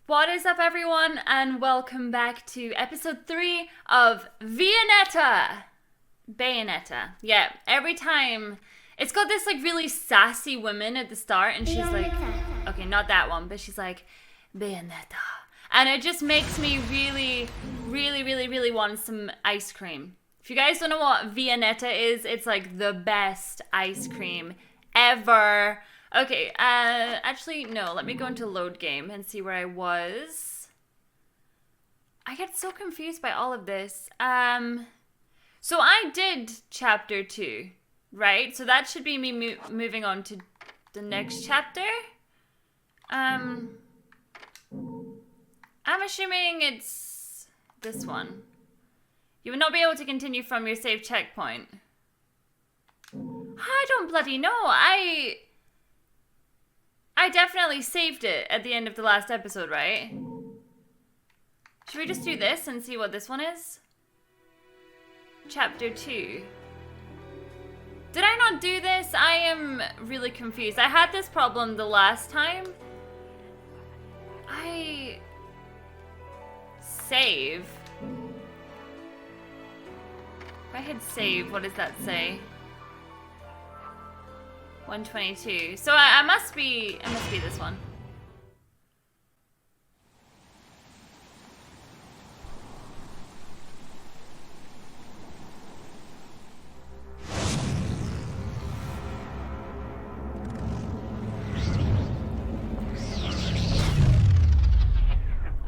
What is up, everyone, and welcome back to episode 3 of Bayonetta. Yeah, every time it's got this like really sassy woman at the start, and she's like, okay, not that one, but she's like, Bayonetta. And it just makes me really want some ice cream. If you guys don't know what Bayonetta is, it's like the best ice cream ever. Okay, actually, no, let me go into load game and see where I was. I get so confused by all of this. So I did chapter 2, right? So that should be me moving on to the next chapter. I'm assuming it's this one. You will not be able to continue from your save checkpoint. I don't bloody know. I definitely saved it at the end of the last episode, right? Should we just do this and see what this one is? Chapter 2. Did I not do this? I am really confused. I had this problem the last time. I save. If I hit save, what does that say? 122. So I must be this one.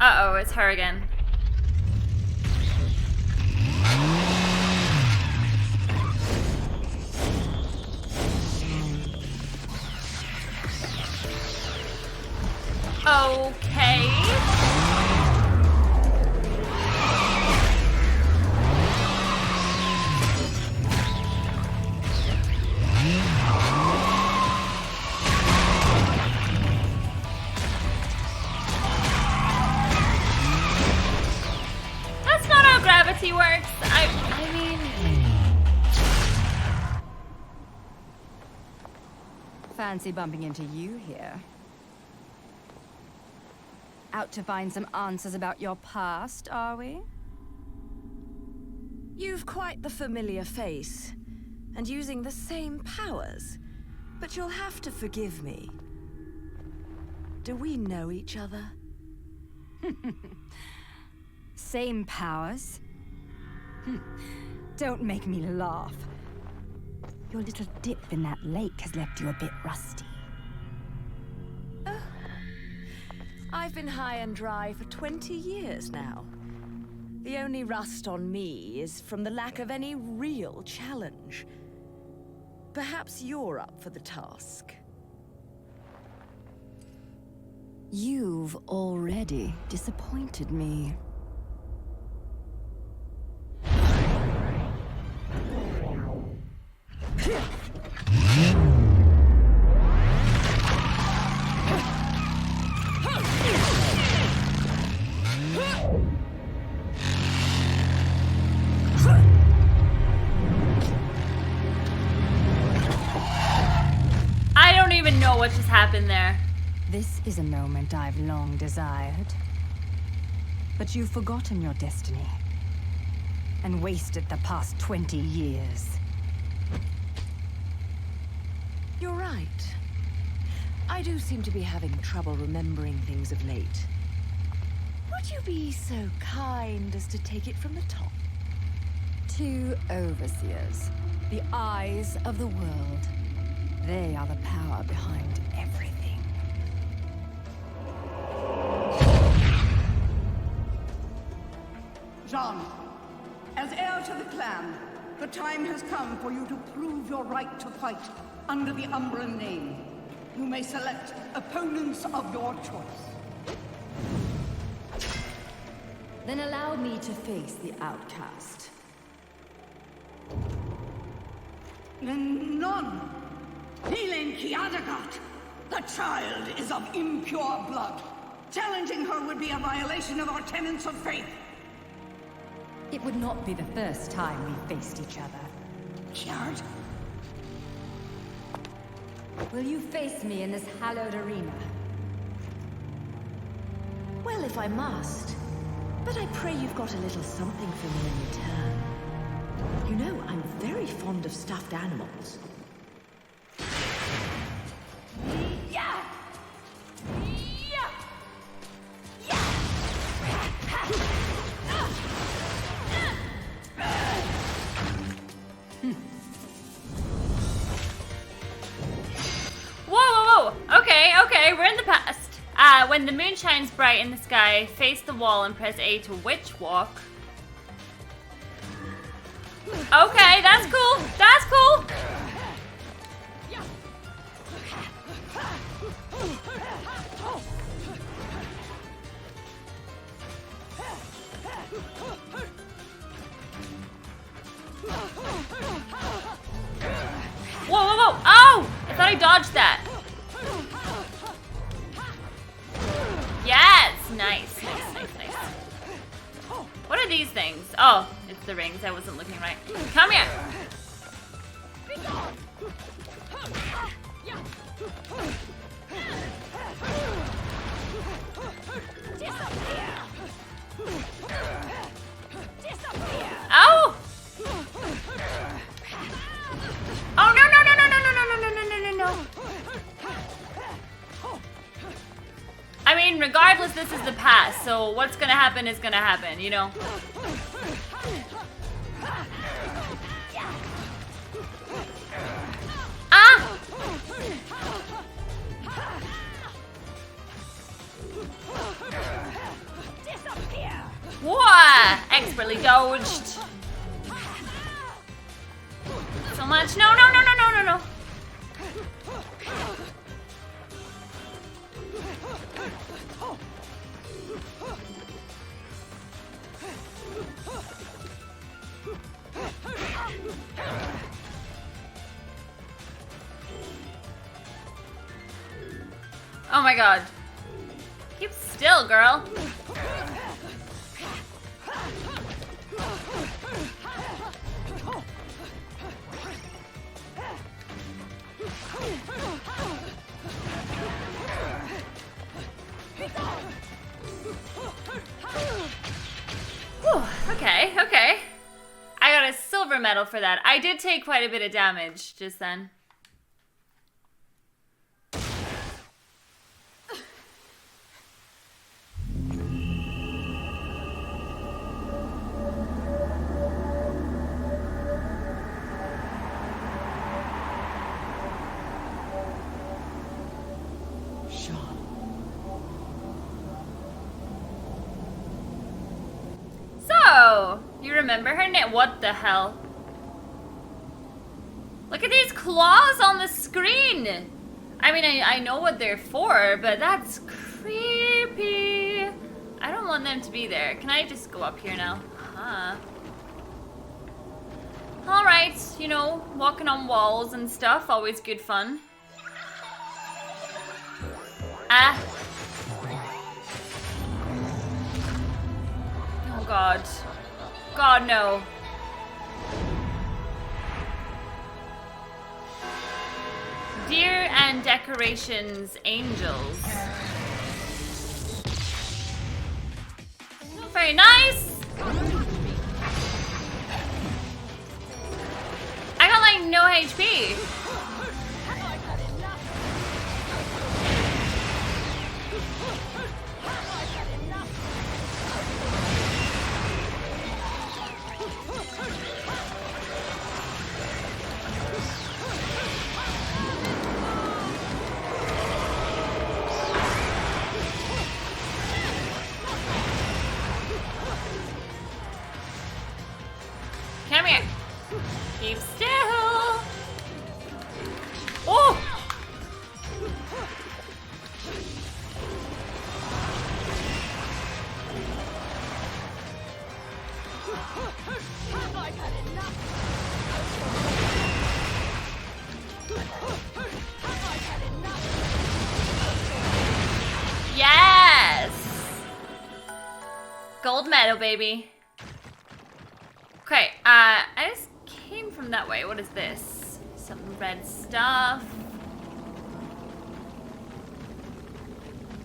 Uh-oh, it's her again. Okay. That's not how gravity works. I mean... Fancy bumping into you here. Out to find some answers about your past, are we? You've quite the familiar face, and using the same powers. But you'll have to forgive me. Do we know each other? Same powers? Don't make me laugh. Your little dip in that lake has left you a bit rusty. I've been high and dry for 20 years now. The only rust on me is from the lack of any real challenge. Perhaps you're up for the task. You've already disappointed me. I don't even know what just happened there. This is a moment I've long desired. But you've forgotten your destiny. And wasted the past 20 years. You're right. I do seem to be having trouble remembering things of late. Would you be so kind as to take it from the top? 2 overseers, the eyes of the world. They are the power behind everything. Jean, as heir to the clan, the time has come for you to prove your right to fight under the Umbran name. You may select opponents of your choice. Then allow me to face the outcast. None. Helen Kiadagat. The child is of impure blood. Challenging her would be a violation of our tenets of faith. It would not be the first time we faced each other. Kiard? Will you face me in this hallowed arena? Well, if I must, but I pray you've got a little something for me in return. You know, I'm very fond of stuffed animals. Yeah. Whoa. Okay, we're in the past. When the moon shines bright in the sky, face the wall and press A to witch walk. Okay, that's cool. Whoa. Oh! I thought I dodged that. Yes! Nice. What are these things? Oh, it's the rings. I wasn't looking right. Come here! Oh! Oh, no. I mean, regardless, this is the past, so what's gonna happen is gonna happen, you know? Ah! What? Expertly dodged. So much. No. Oh my god. Keep still, girl. Whew, okay. I got a silver medal for that. I did take quite a bit of damage just then. You remember her name? What the hell? Look at these claws on the screen! I mean, I know what they're for, but that's creepy. I don't want them to be there. Can I just go up here now? Huh. Alright, you know, walking on walls and stuff, always good fun. Ah. Oh god. God, no. Deer and decorations, angels. Very nice. I got like no HP. Come here. Keep still. Oh! Yes! Gold medal, baby. Okay, I just came from that way. What is this? Some red stuff.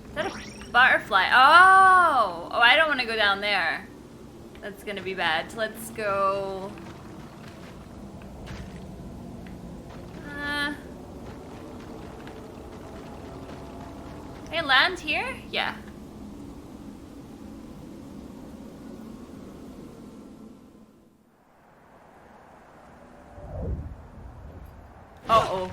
Is that a butterfly? Oh! down there. That's gonna be bad. Let's go... Can I land here? Yeah. Uh-oh.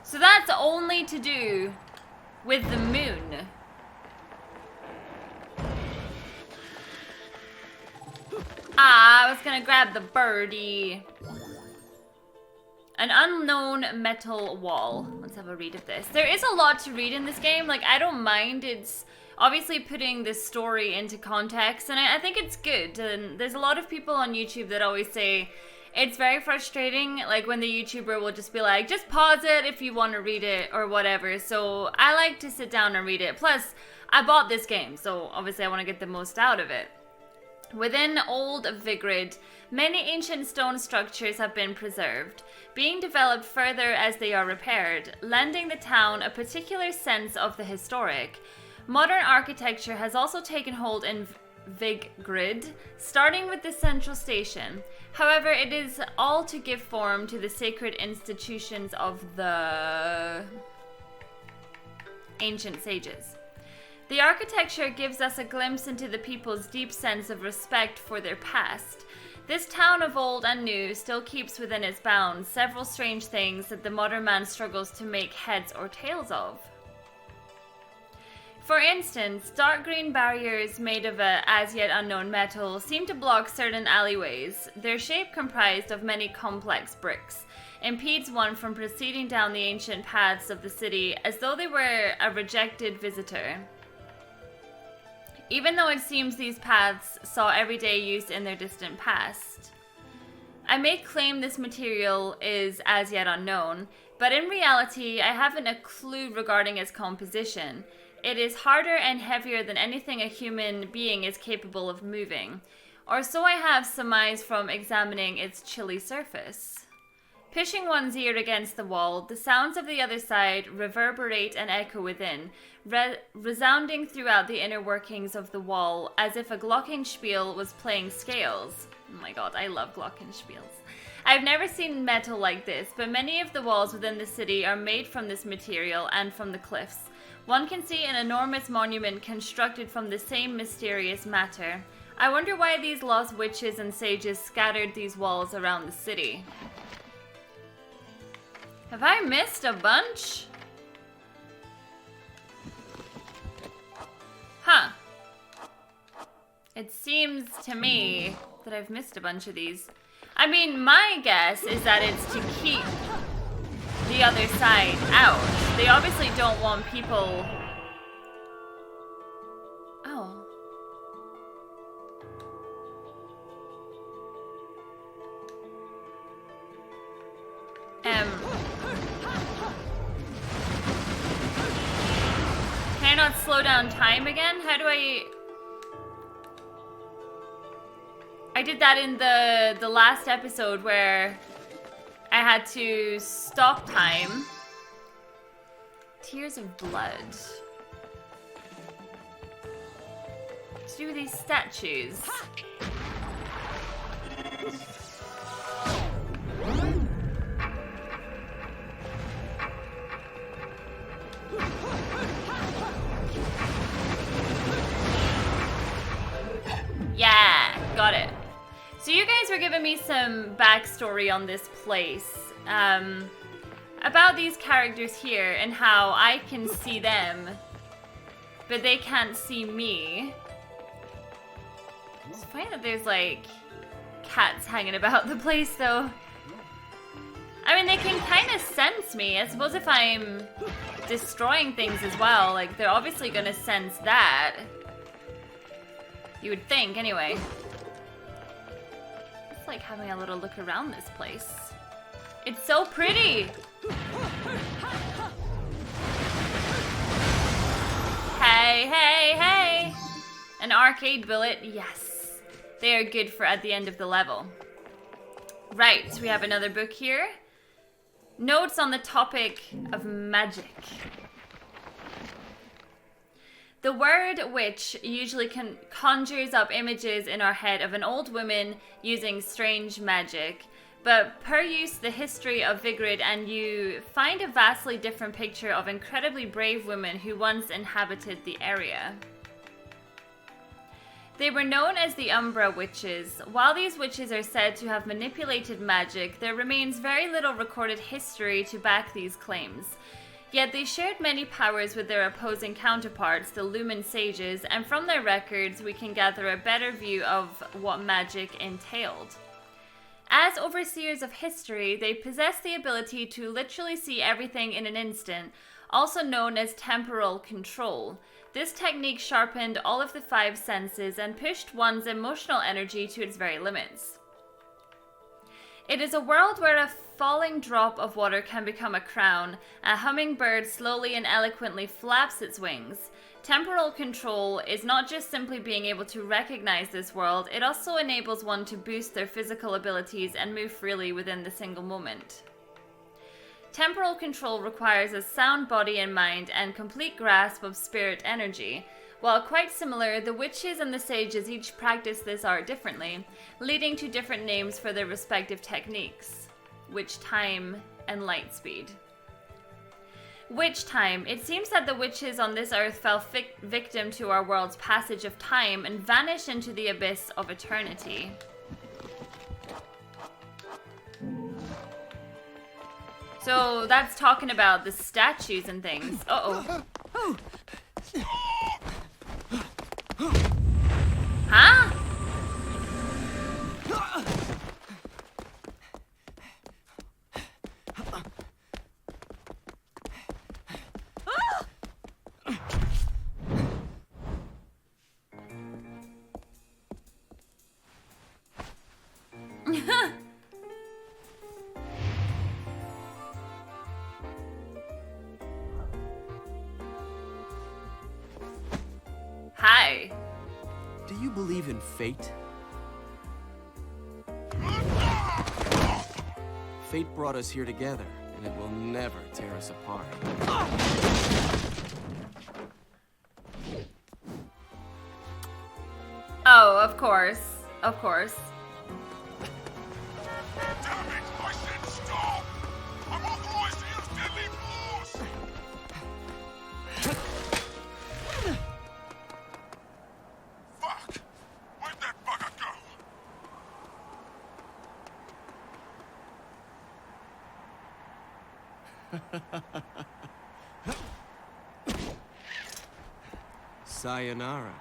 So that's only to do with the moon. Ah, I was gonna grab the birdie. An unknown metal wall. Let's have a read of this. There is a lot to read in this game. Like, I don't mind. It's obviously putting this story into context, and I think it's good. And there's a lot of people on YouTube that always say it's very frustrating, like when the YouTuber will just be like, just pause it if you want to read it or whatever. So I like to sit down and read it. Plus, I bought this game, so obviously I want to get the most out of it. Within old Vigrid, many ancient stone structures have been preserved, being developed further as they are repaired, lending the town a particular sense of the historic. Modern architecture has also taken hold in Vigrid, starting with the central station. However, it is all to give form to the sacred institutions of the ancient sages. The architecture gives us a glimpse into the people's deep sense of respect for their past. This town of old and new still keeps within its bounds several strange things that the modern man struggles to make heads or tails of. For instance, dark green barriers made of a as yet unknown metal seem to block certain alleyways. Their shape, comprised of many complex bricks, impedes one from proceeding down the ancient paths of the city as though they were a rejected visitor. Even though it seems these paths saw everyday use in their distant past. I may claim this material is as yet unknown, but in reality I haven't a clue regarding its composition. It is harder and heavier than anything a human being is capable of moving, or so I have surmised from examining its chilly surface. Pushing one's ear against the wall, the sounds of the other side reverberate and echo within, resounding throughout the inner workings of the wall as if a glockenspiel was playing scales. Oh my god, I love glockenspiels. I've never seen metal like this, but many of the walls within the city are made from this material and from the cliffs. One can see an enormous monument constructed from the same mysterious matter. I wonder why these lost witches and sages scattered these walls around the city. Have I missed a bunch? Huh. It seems to me that I've missed a bunch of these. I mean, my guess is that it's to keep the other side out. They obviously don't want people... Oh. Can I not slow down time again? How do I did that in the last episode where I had to stop time. Tears of blood. To do with these statues. Yeah, got it. So you guys were giving me some backstory on this place. About these characters here and how I can see them, but they can't see me. It's funny that there's like cats hanging about the place though. I mean, they can kind of sense me. I suppose if I'm destroying things as well, like they're obviously gonna sense that. You would think, anyway. It's like having a little look around this place. It's so pretty! Hey, hey, hey! An arcade bullet, yes. They are good for at the end of the level. Right, we have another book here. Notes on the topic of magic. The word witch usually conjures up images in our head of an old woman using strange magic. But per use the history of Vigrid, and you find a vastly different picture of incredibly brave women who once inhabited the area. They were known as the Umbra Witches. While these witches are said to have manipulated magic, there remains very little recorded history to back these claims. Yet they shared many powers with their opposing counterparts, the Lumen Sages, and from their records we can gather a better view of what magic entailed. As overseers of history, they possess the ability to literally see everything in an instant, also known as temporal control. This technique sharpened all of the 5 senses and pushed one's emotional energy to its very limits. It is a world where a falling drop of water can become a crown. A hummingbird slowly and eloquently flaps its wings. Temporal control is not just simply being able to recognize this world, it also enables one to boost their physical abilities and move freely within the single moment. Temporal control requires a sound body and mind and complete grasp of spirit energy. While quite similar, the witches and the sages each practice this art differently, leading to different names for their respective techniques. Witch time and light speed. Witch time. It seems that the witches on this earth fell victim to our world's passage of time and vanished into the abyss of eternity. So that's talking about the statues and things. Uh-oh. Huh? Hi. Do you believe in fate? Fate brought us here together, and it will never tear us apart. Oh, of course. Of course. Damn it! I said stop! I'm authorized to use deadly force! Fuck! Where'd that bugger go? Sayonara.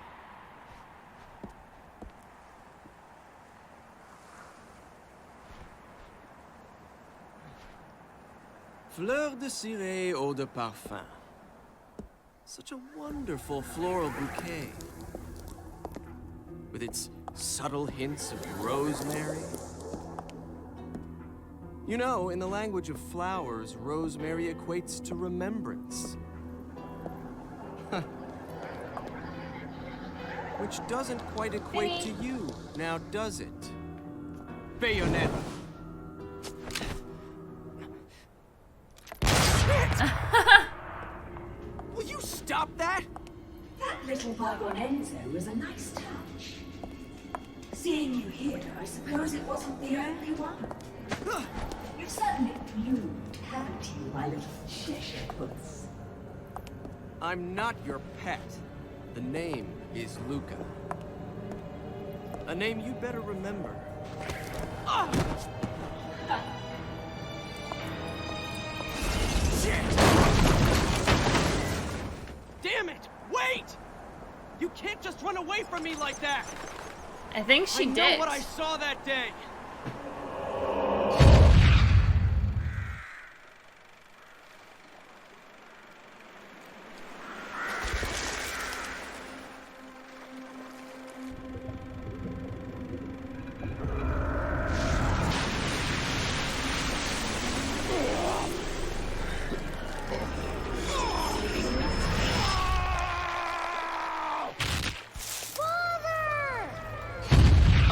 Fleur de ciré, eau de parfum. Such a wonderful floral bouquet. With its subtle hints of rosemary. You know, in the language of flowers, rosemary equates to remembrance. Which doesn't quite equate to you, now does it? Bayonetta. Will you stop that? That little Vagonenzo was a nice touch. Seeing you here, I suppose it wasn't the only one. You've certainly bloomed, haven't you, my little Cheshire puss? I'm not your pet. The name is Luca. A name you'd better remember. Shit! Damn it! Wait! You can't just run away from me like that! I think she did. I know what I saw that day!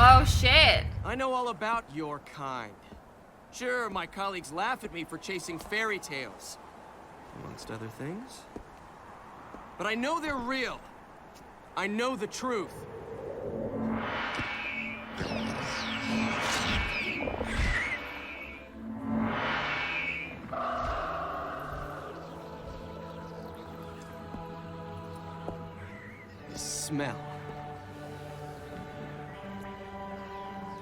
Oh shit. I know all about your kind. Sure, my colleagues laugh at me for chasing fairy tales, amongst other things. But I know they're real, I know the truth. The smell.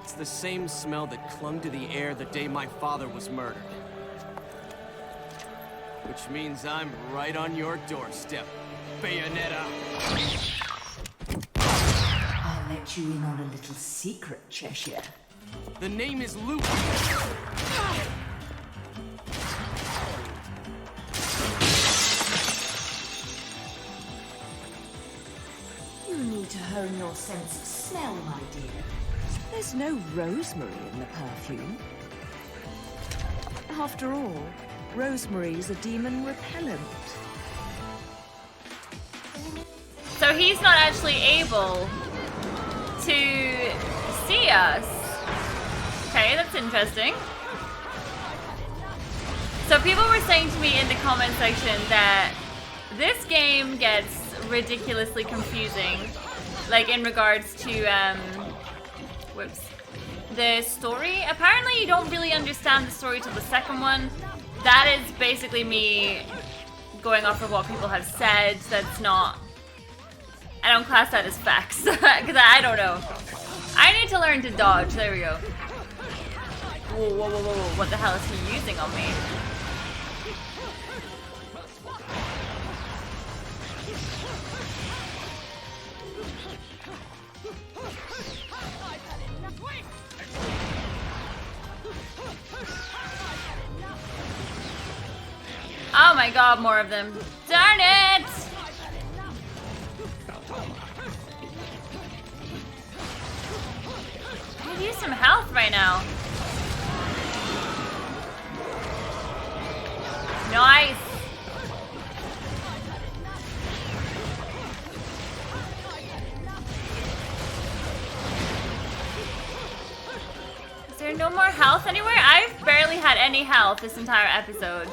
It's the same smell that clung to the air the day my father was murdered. Which means I'm right on your doorstep, Bayonetta. I'll let you in on a little secret, Cheshire. The name is Luca. You need to hone your sense of smell, my dear. There's no rosemary in the perfume. After all, rosemary is a demon repellent. So he's not actually able to see us. Okay, that's interesting. So people were saying to me in the comment section that this game gets ridiculously confusing, like in regards to the story. Apparently you don't really understand the story till the second one. That is basically me going off of what people have said. That's not, I don't class that as facts because I don't know. I need to learn to dodge. There we go. Whoa, whoa, whoa, whoa, whoa. What the hell is he using on me? Oh my god, more of them. Darn it! I could use some health right now. Nice. Is there no more health anywhere? I've barely had any health this entire episode.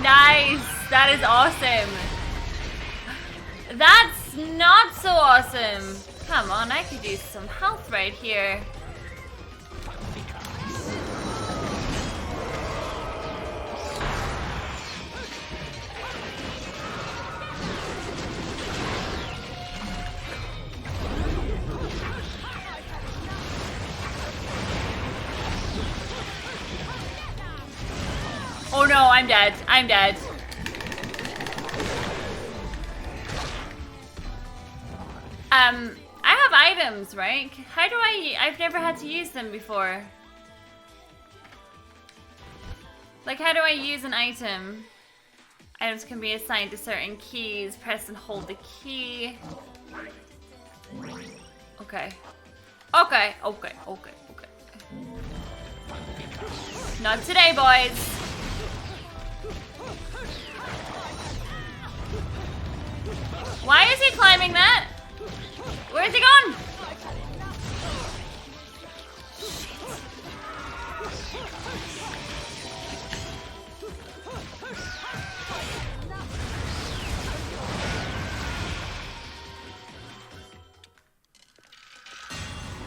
Nice! That is awesome! That's not so awesome! Come on, I could use some health right here. Oh no, I'm dead. I'm dead. I have items, right? How do I've never had to use them before. Like, how do I use an item? Items can be assigned to certain keys. Press and hold the key. Okay. Okay, okay, okay, okay. Not today, boys. Why is he climbing that? Where's he gone?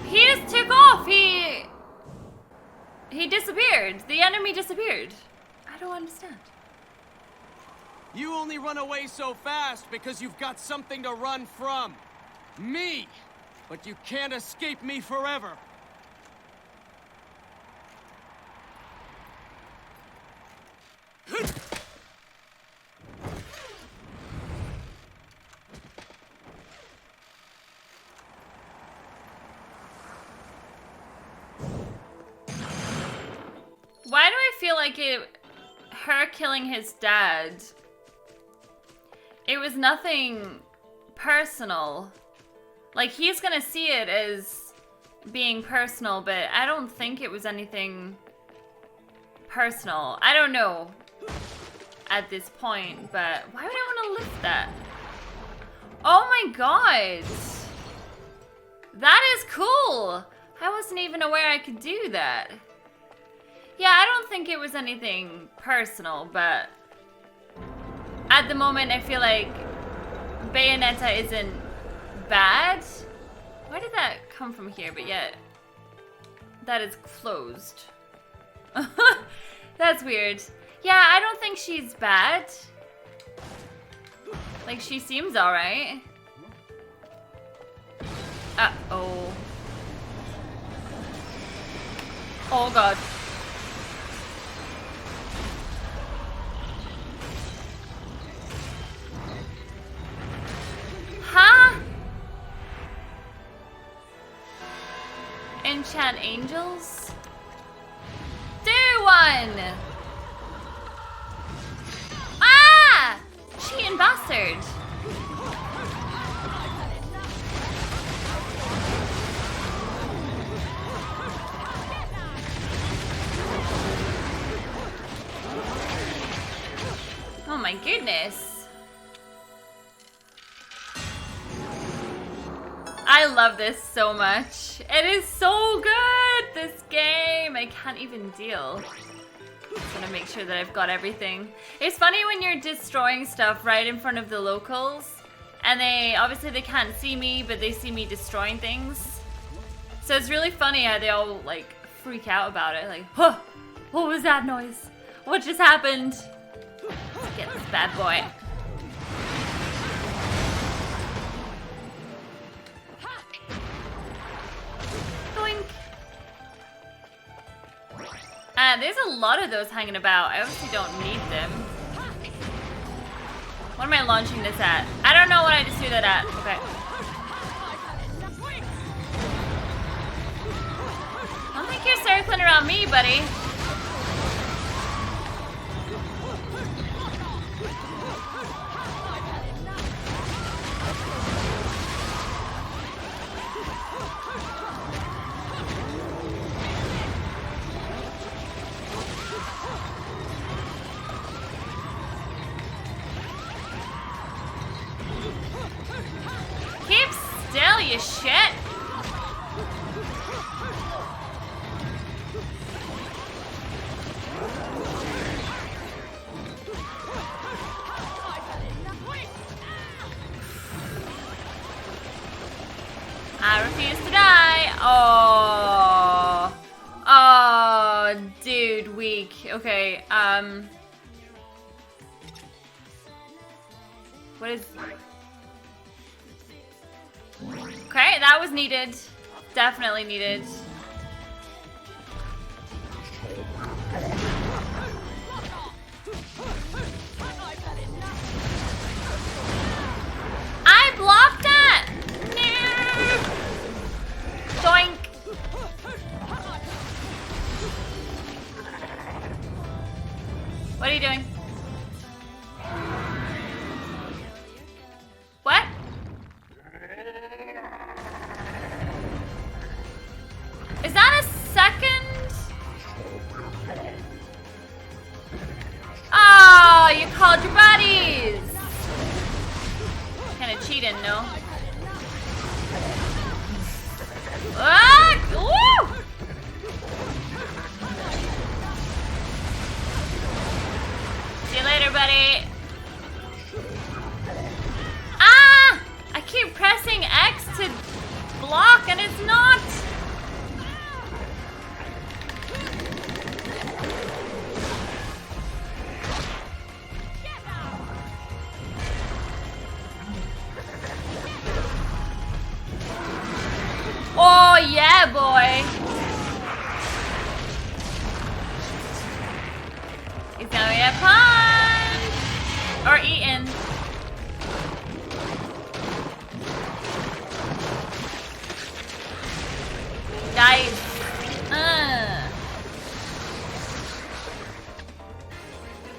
He just took off. He disappeared. The enemy disappeared. I don't understand. You only run away so fast because you've got something to run from. Me! But you can't escape me forever. Why do I feel like her killing his dad, it was nothing personal. Like, he's gonna see it as being personal, but I don't think it was anything personal. I don't know. at this point, but why would I want to lift that? Oh my god! That is cool! I wasn't even aware I could do that. Yeah, I don't think it was anything personal, but at the moment I feel like Bayonetta isn't bad. Why did that come from here, but yet that is closed? That's weird. Yeah, I don't think she's bad. Like, she seems alright. Uh-oh. Oh god. Huh? Enchant angels? Do one! Ah! Cheating bastard! Oh my goodness. I love this so much. It is so good, this game. I can't even deal. Just gonna make sure that I've got everything. It's funny when you're destroying stuff right in front of the locals, and obviously they can't see me, but they see me destroying things. So it's really funny how they all like freak out about it. Like, huh, what was that noise? What just happened? Let's get this bad boy. Doink. There's a lot of those hanging about. I obviously don't need them. What am I launching this at? I don't know what I just threw that at. Okay. I don't think you're circling around me, buddy. Keep still, you shit! I refuse to die. Oh. Oh, dude, weak. Okay, what is... Okay, that was needed. Definitely needed. I blocked that! No! Doink! What are you doing? What? Is that a second? Oh, you called your buddies. Kind of cheating, no? Ah! Woo! See you later, buddy. Ah! I keep pressing X to block and it's not. Oh yeah, boy. He's gonna get punched or eaten. Nice.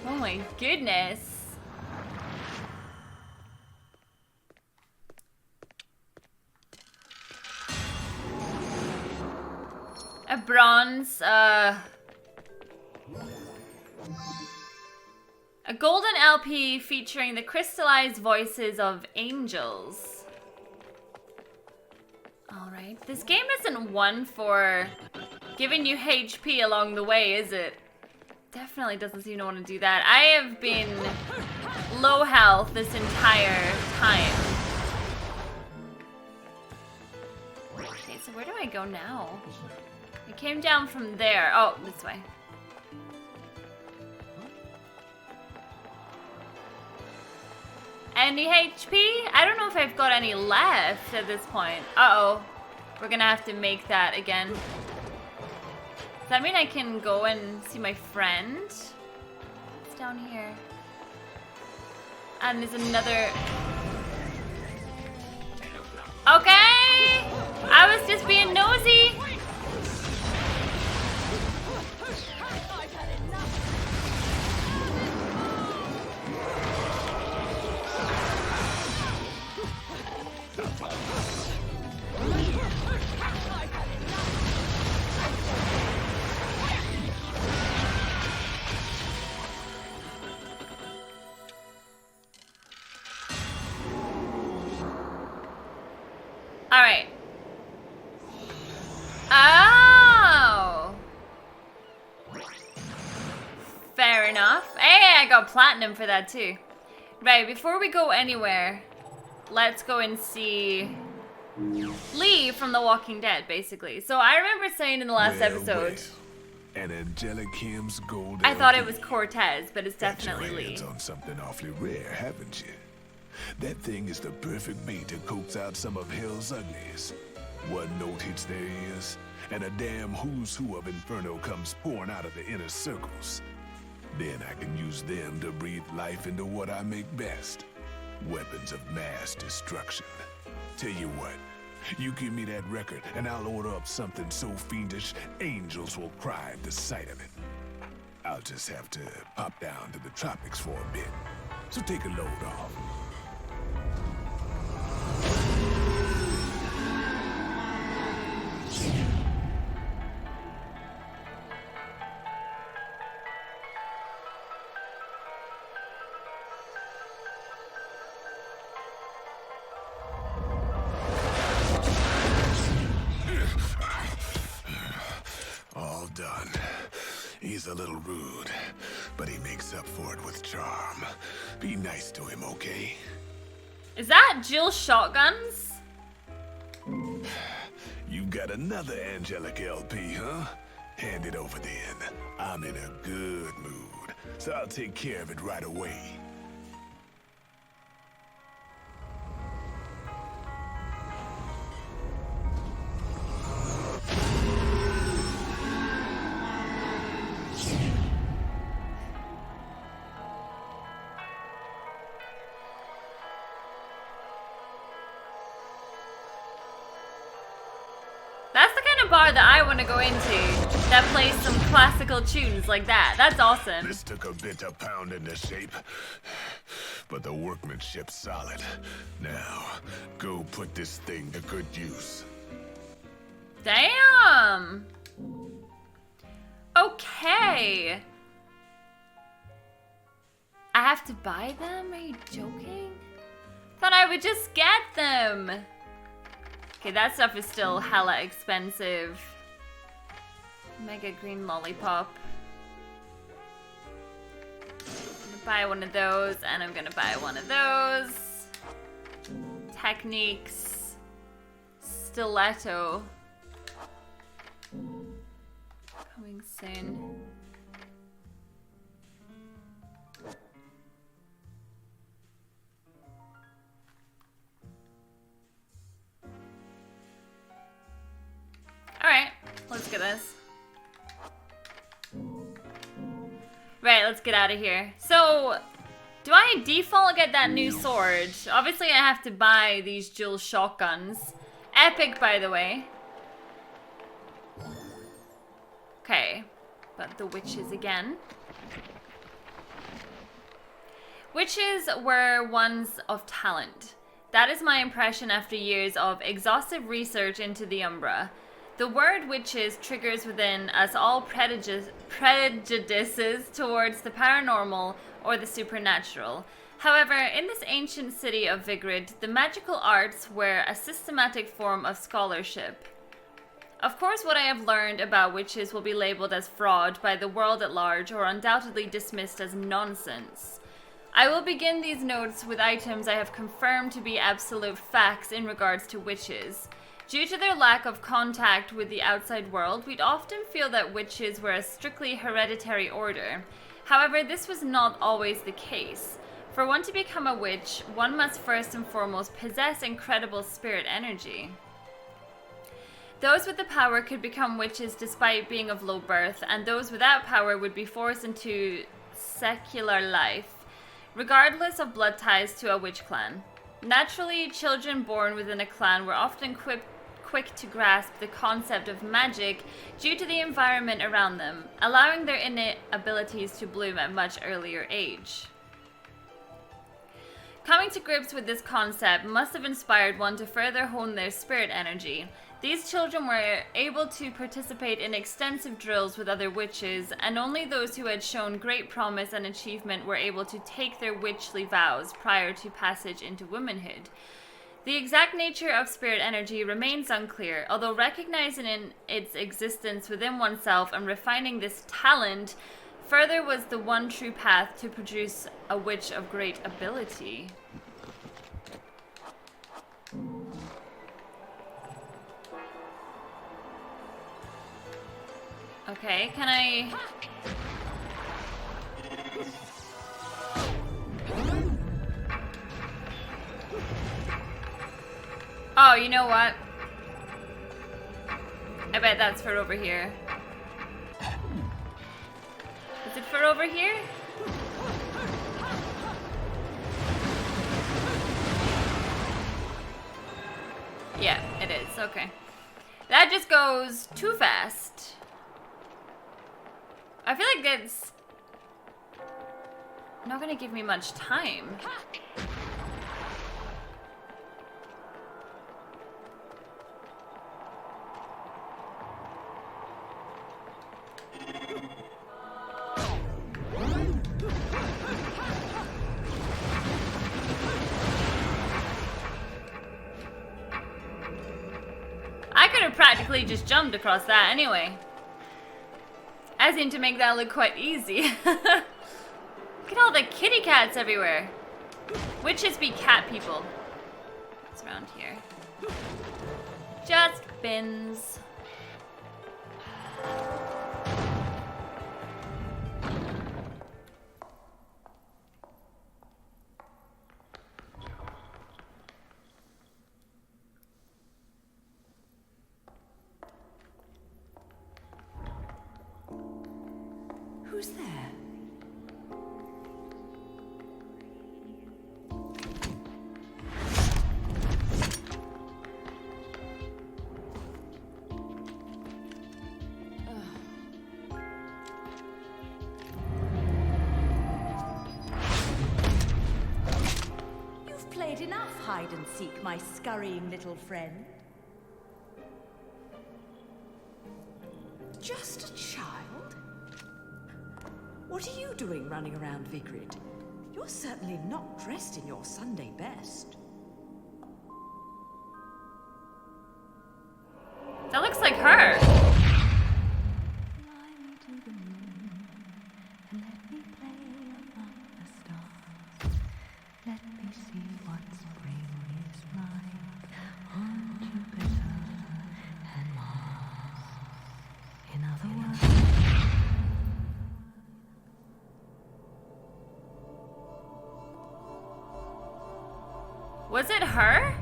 Oh my goodness. A bronze, A golden LP featuring the crystallized voices of angels. Alright, this game isn't one for giving you HP along the way, is it? Definitely doesn't seem to want to do that. I have been low health this entire time. Okay, so where do I go now? I came down from there. Oh, this way. Any HP? I don't know if I've got any left at this point. Uh-oh. We're gonna have to make that again. Does that mean I can go and see my friend? It's down here. And there's another... Okay! I was just being nosy! Alright. Oh! Fair enough. Hey, I got platinum for that too. Right, before we go anywhere, let's go and see Lee from The Walking Dead, basically. So I remember saying in the last episode, an angelic hymn's gold. I thought it was Cortez, but it's definitely Lee. On something awfully rare, haven't you? That thing is the perfect bait to coax out some of hell's uglies. One note hits their ears, and a damn who's who of Inferno comes pouring out of the inner circles. Then I can use them to breathe life into what I make best. Weapons of mass destruction. Tell you what, you give me that record, and I'll order up something so fiendish, angels will cry at the sight of it. I'll just have to pop down to the tropics for a bit. So take a load off. All done. He's a little rude, but he makes up for it with charm. Be nice to him, okay? Is that Jill shotguns? You've got another angelic LP, huh? Hand it over then. I'm in a good mood, so I'll take care of it right away. That's the kind of bar that I want to go into, that plays some classical tunes like that. That's awesome. This took a bit of pounding to shape, but the workmanship's solid. Now, go put this thing to good use. Damn! Okay. I have to buy them? Are you joking? Thought I would just get them. Okay, that stuff is still hella expensive. Mega green lollipop. I'm gonna buy one of those, and I'm gonna buy one of those. Techniques. Stiletto. Coming soon. Alright, let's get this. Right, let's get out of here. So, do I default get that new sword? Obviously I have to buy these dual shotguns. Epic, by the way. Okay, but the witches again. Witches were ones of talent. That is my impression after years of exhaustive research into the Umbra. The word witches triggers within us all prejudices towards the paranormal or the supernatural. However, in this ancient city of Vigrid, the magical arts were a systematic form of scholarship. Of course, what I have learned about witches will be labelled as fraud by the world at large or undoubtedly dismissed as nonsense. I will begin these notes with items I have confirmed to be absolute facts in regards to witches. Due to their lack of contact with the outside world, we'd often feel that witches were a strictly hereditary order. However, this was not always the case. For one to become a witch, one must first and foremost possess incredible spirit energy. Those with the power could become witches despite being of low birth, and those without power would be forced into secular life, regardless of blood ties to a witch clan. Naturally, children born within a clan were often quick to grasp the concept of magic due to the environment around them, allowing their innate abilities to bloom at a much earlier age. Coming to grips with this concept must have inspired one to further hone their spirit energy. These children were able to participate in extensive drills with other witches, and only those who had shown great promise and achievement were able to take their witchly vows prior to passage into womanhood. The exact nature of spirit energy remains unclear, although recognizing its existence within oneself and refining this talent further was the one true path to produce a witch of great ability. Okay, can I... Oh, you know what? I bet that's for over here. Is it for over here? Yeah, it is. Okay. That just goes too fast. I feel like that's not gonna give me much time. I could have practically just jumped across that anyway. I seem to make that look quite easy. Look at all the kitty cats everywhere. Witches be cat people. What's around here? Just bins. Who's there? You've played enough hide and seek, my scurrying little friend. Just a child? What are you doing running around Vigrid? You're certainly not dressed in your Sunday best. That looks like her. Was it her?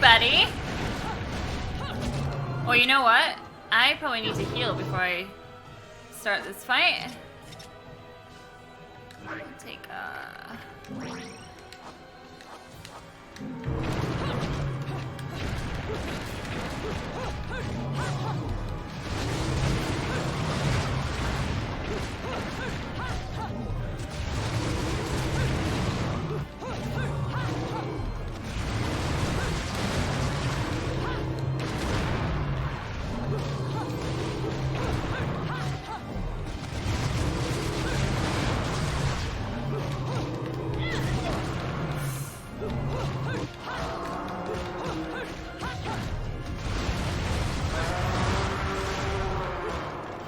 Buddy. Well, you know what? I probably need to heal before I start this fight. I'll take a...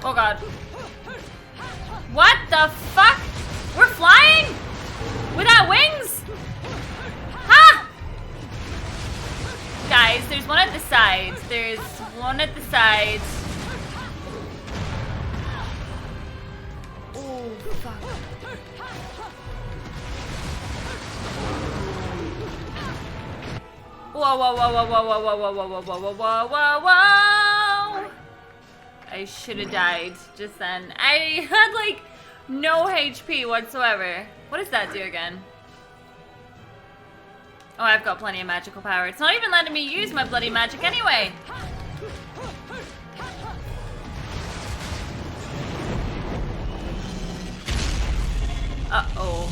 Oh god. What the fuck? We're flying? Without wings? Ha! Guys, there's one at the sides. There's one at the sides. Oh, fuck. Whoa, whoa, whoa, whoa, whoa, whoa, whoa, whoa, whoa, whoa, whoa, whoa, whoa, whoa. I should have died just then. I had like no HP whatsoever. What does that do again? Oh, I've got plenty of magical power. It's not even letting me use my bloody magic anyway. Uh-oh.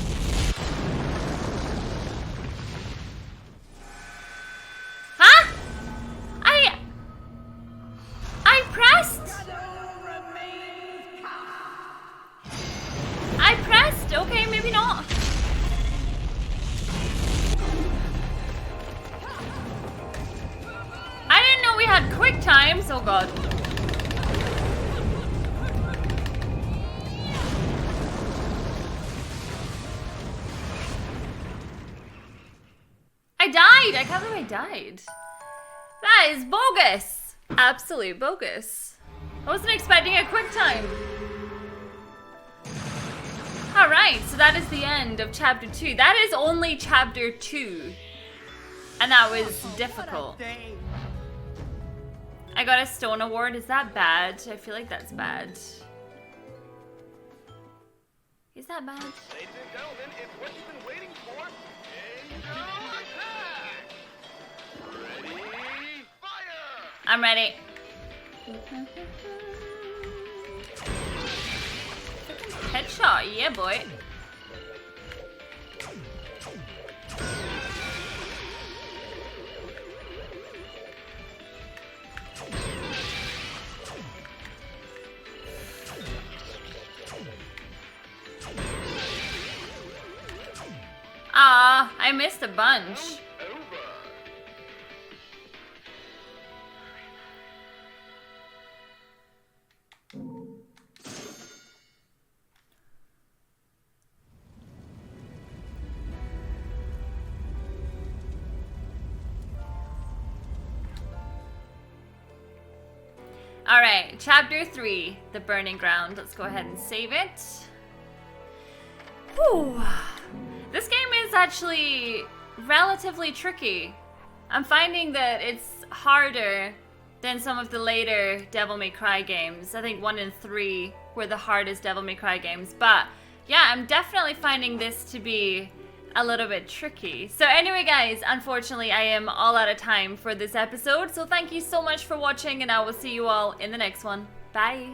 Huh? I pressed. I pressed. Okay, maybe not. I didn't know we had quick times. Oh god. I died. I can't believe I died. That is bogus. Absolute bogus. I wasn't expecting a quick time. Alright, so that is the end of chapter 2. That is only chapter 2. And that was difficult. I got a stone award. Is that bad? I feel like that's bad. Is that bad? Ladies and gentlemen, it's what you've been waiting for. Bingo attack! Ready, fire! I'm ready. Headshot, yeah boy. Ah, I missed a bunch. Alright, chapter 3, the burning ground. Let's go ahead and save it. Whew. This game is actually relatively tricky. I'm finding that it's harder than some of the later Devil May Cry games. I think 1 and 3 were the hardest Devil May Cry games. But yeah, I'm definitely finding this to be a little bit tricky. So anyway guys, unfortunately I am all out of time for this episode. So thank you so much for watching and I will see you all in the next one. Bye!